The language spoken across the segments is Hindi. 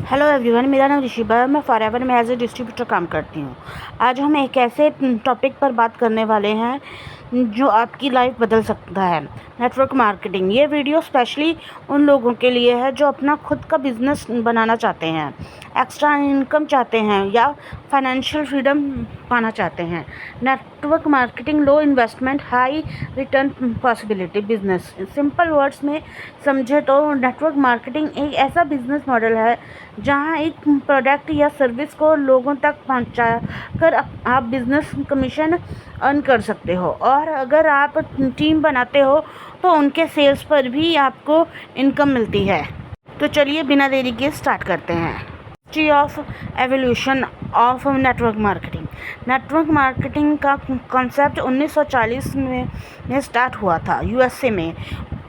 हेलो एवरीवन, मेरा नाम ऋषिबा है। मैं फॉरएवर में एज ए डिस्ट्रीब्यूटर काम करती हूँ। आज हम एक ऐसे टॉपिक पर बात करने वाले हैं जो आपकी लाइफ बदल सकता है, नेटवर्क मार्केटिंग। ये वीडियो स्पेशली उन लोगों के लिए है जो अपना खुद का बिजनेस बनाना चाहते हैं, एक्स्ट्रा इनकम चाहते हैं या फाइनेंशियल फ्रीडम पाना चाहते हैं। Network marketing low investment high return possibility business. Simple words में समझे तो नेटवर्क मार्केटिंग एक ऐसा बिजनेस मॉडल है जहां एक प्रोडक्ट या सर्विस को लोगों तक पहुंचा कर आप बिजनेस कमीशन अर्न कर सकते हो, और अगर आप टीम बनाते हो तो उनके सेल्स पर भी आपको इनकम मिलती है। तो चलिए बिना देरी के स्टार्ट करते हैं। History of evolution of network marketing. Network marketing का कॉन्सेप्ट 1940 में स्टार्ट हुआ था यूएसए में।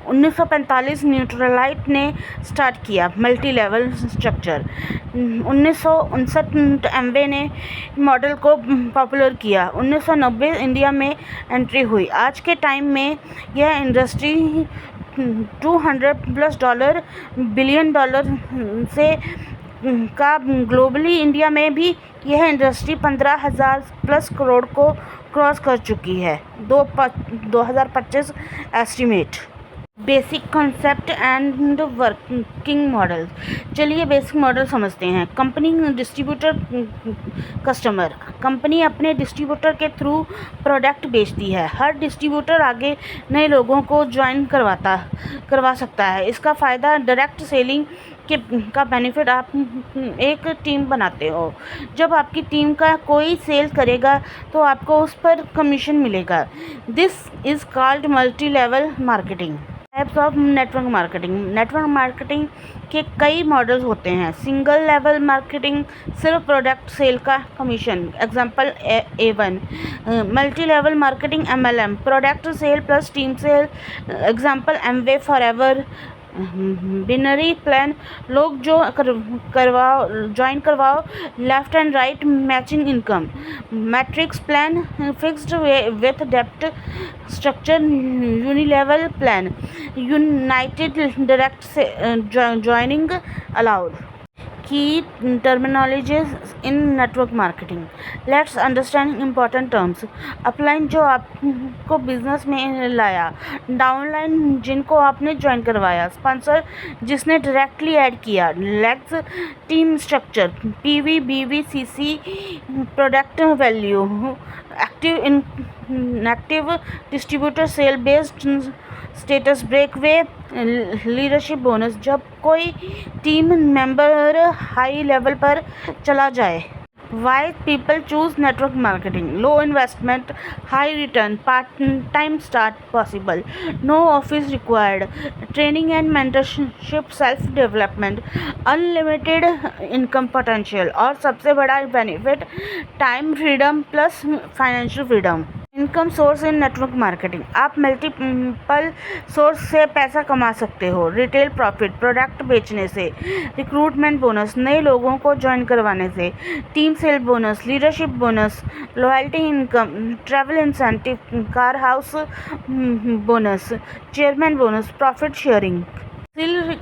1945 न्यूट्रलाइट ने स्टार्ट किया मल्टी लेवल स्ट्रक्चर। 1959 एमवे ने मॉडल को पॉपुलर किया। 1990 इंडिया में एंट्री हुई। आज के टाइम में यह इंडस्ट्री $200+ बिलियन से का ग्लोबली, इंडिया में भी यह इंडस्ट्री 15,000+ करोड़ को क्रॉस कर चुकी है 2025 estimate. Basic concept and working model. चलिए बेसिक मॉडल समझते हैं। Company distributor customer. कंपनी अपने डिस्ट्रीब्यूटर के थ्रू प्रोडक्ट बेचती है। हर डिस्ट्रीब्यूटर आगे नए लोगों को ज्वाइन करवा सकता है। इसका फ़ायदा डायरेक्ट सेलिंग का बेनिफिट। आप एक टीम बनाते हो, जब आपकी टीम का कोई सेल करेगा तो आपको उस पर कमीशन मिलेगा। This is called multi level marketing. Types of network marketing. Network marketing के कई मॉडल्स होते हैं। सिंगल लेवल मार्केटिंग, सिर्फ प्रोडक्ट सेल का commission, example A1। Multi level marketing MLM, product sale plus team sale, example Amway Forever. Binary plan, लोग जो ज्वाइन करवाओ, left and right matching income. Matrix plan, fixed with depth structure. Unilevel plan, united direct joining allowed. Key terminologies in network marketing. Let's understand important terms. Upline, जो आपको बिजनेस में लाया। डाउनलाइन, जिनको आपने ज्वाइन करवाया। स्पॉन्सर, जिसने डायरेक्टली ऐड किया। Legs, team structure. PV, BV, CC, product value. Active distributor, sale based status breakaway. Leadership bonus, जब कोई टीम मेंबर हाई लेवल पर चला जाए। Why people choose network marketing. Low investment, high return, part time start possible, no office required, training and mentorship, self development, unlimited income potential, और सबसे बड़ा benefit time freedom plus financial freedom. Income source in network marketing. आप मल्टीपल सोर्स से पैसा कमा सकते हो। रिटेल प्रॉफिट, प्रोडक्ट बेचने से। रिक्रूटमेंट बोनस, नए लोगों को ज्वाइन करवाने से। Team cell bonus, leadership bonus, loyalty income, travel incentive, car house bonus, chairman bonus, profit sharing.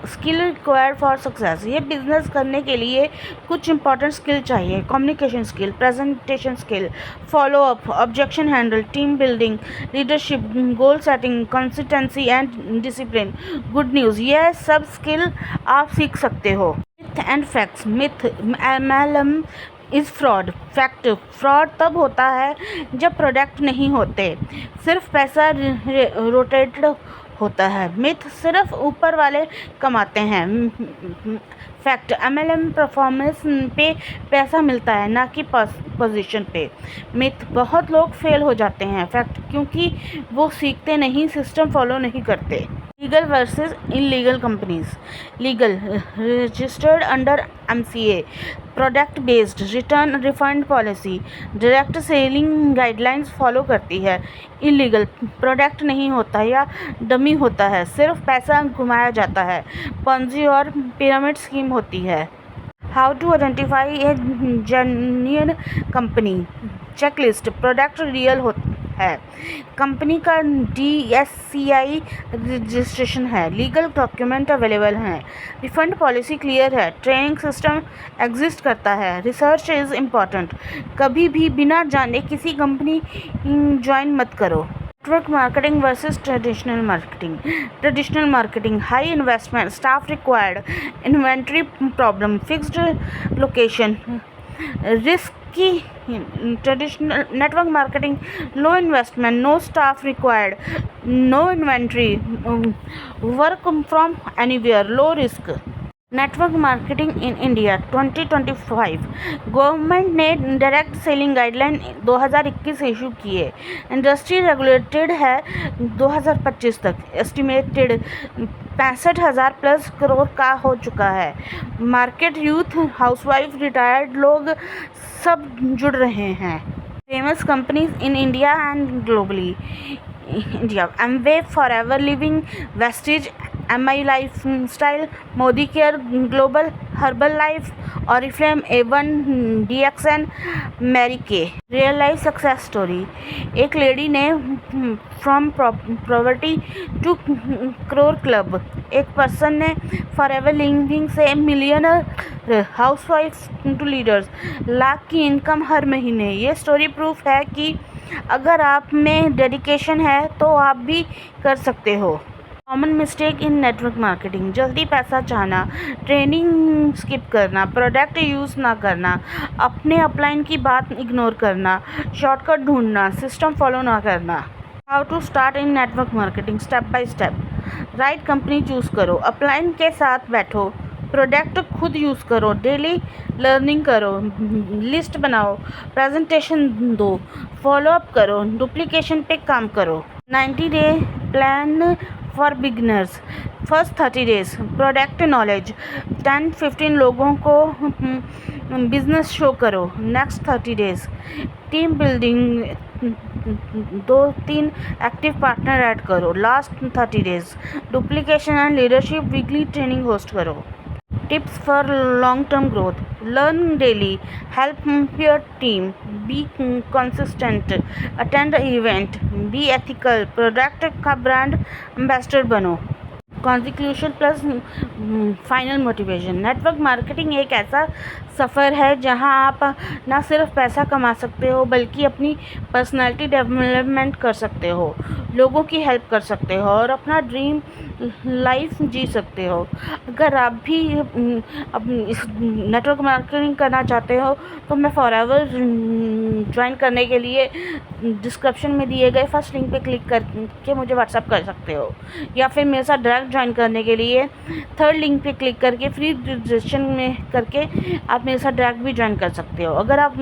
Skill required for success. ये बिजनेस करने के लिए कुछ इंपॉर्टेंट स्किल चाहिए। Communication skill, presentation skill, follow up, objection handle, team building, leadership, goal setting, consistency and discipline. Good news, यह सब स्किल आप सीख सकते हो। Myth and facts. Myth, MLM is fraud. Fact, fraud तब होता है जब प्रोडक्ट नहीं होते, सिर्फ पैसा रोटेटेड होता है। मिथ, सिर्फ ऊपर वाले कमाते हैं। फैक्ट, MLM परफॉर्मेंस पे पैसा मिलता है, ना कि पोजीशन पे। मिथ, बहुत लोग फेल हो जाते हैं। फैक्ट, क्योंकि वो सीखते नहीं, सिस्टम फॉलो नहीं करते। Legal versus illegal companies. Legal, registered under MCA, product based, return refund policy, direct selling guidelines follow करती है। इलीगल, प्रोडक्ट नहीं होता या डमी होता है, सिर्फ पैसा घुमाया जाता है, पंजी और पिरामिड स्कीम होती है। How to identify a genuine company. Checklist, product real है। कंपनी का DSCI रजिस्ट्रेशन है। लीगल डॉक्यूमेंट अवेलेबल हैं। रिफंड पॉलिसी क्लियर है। ट्रेनिंग सिस्टम एग्जिस्ट करता है। Research is important. कभी भी बिना जाने किसी कंपनी ज्वाइन मत करो। Network marketing versus traditional marketing, high investment, staff required, inventory problem, fixed location, risky. Traditional network marketing, low investment, no staff required, no inventory, work from anywhere, low risk. Network marketing in India 2025 government ने डायरेक्ट सेलिंग गाइडलाइन 2021 इशू की है। इंडस्ट्री रेगुलेटेड है 2025 तक। एस्टिमेटेड 65,000 प्लस करोड़ का हो चुका है। मार्केट यूथ, हाउसवाइफ, रिटायर्ड लोग सब जुड़ रहे हैं। Famous companies in India and globally. India, Amway, Forever Living, Vestige, MI lifestyle, Modicare global, Herbalife, Oriflame, A1, DXN, Mary Kay. Real life success story. एक लेडी ने from poverty to crore club. एक पर्सन ने फॉरएवर लिविंग से millionaire, housewife to leaders, lakh की इनकम हर महीने। ये स्टोरी प्रूफ है कि अगर आप में डेडिकेशन है तो आप भी कर सकते हो। Common mistake in network marketing: जल्दी पैसा चाहना, ट्रेनिंग स्किप करना, प्रोडक्ट यूज़ ना करना, अपने अपलाइन की बात इग्नोर करना, शॉर्टकट ढूंढना, सिस्टम फॉलो ना करना। How to start in network marketing step by step. Right company choose करो, अपलाइन के साथ बैठो, प्रोडक्ट खुद यूज़ करो, डेली लर्निंग करो, लिस्ट बनाओ, प्रेजेंटेशन दो, फॉलोअप करो, डुप्लीकेशन पे काम करो। 90-day plan for beginners. First 30 days product knowledge, 10-15 लोगों को बिजनेस शो करो। Next 30 days team building, 2-3 active partner add करो। Last 30 days duplication and leadership weekly training host करो। Tips for long term growth: learn daily, help your team, be consistent, attend event, be ethical, product का ब्रांड एम्बेसडर बनो। Conclusion plus final motivation: network marketing एक ऐसा सफ़र है जहां आप ना सिर्फ पैसा कमा सकते हो बल्कि अपनी पर्सनालिटी डेवलपमेंट कर सकते हो, लोगों की हेल्प कर सकते हो और अपना ड्रीम लाइफ जी सकते हो। अगर आप भी इस नेटवर्क मार्केटिंग करना चाहते हो तो मैं फॉरएवर ज्वाइन करने के लिए डिस्क्रिप्शन में दिए गए फर्स्ट लिंक पे क्लिक करके मुझे व्हाट्सअप कर सकते हो, या फिर मेरे साथ डायरेक्ट ज्वाइन करने के लिए थर्ड लिंक पे क्लिक करके फ्री रजिस्ट्रेशन में करके आप मेरे साथ डायरेक्ट भी ज्वाइन कर सकते हो। अगर आप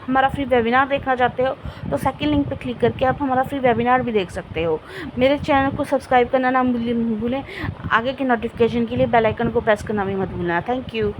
हमारा फ्री वेबिनार देखना चाहते हो तो सेकंड लिंक पे क्लिक करके आप हमारा फ्री वेबिनार भी देख सकते हो। मेरे चैनल को सब्सक्राइब करना ना भूलें। आगे के नोटिफिकेशन के लिए बेल आइकन को प्रेस करना भी मत भूलना। Thank you.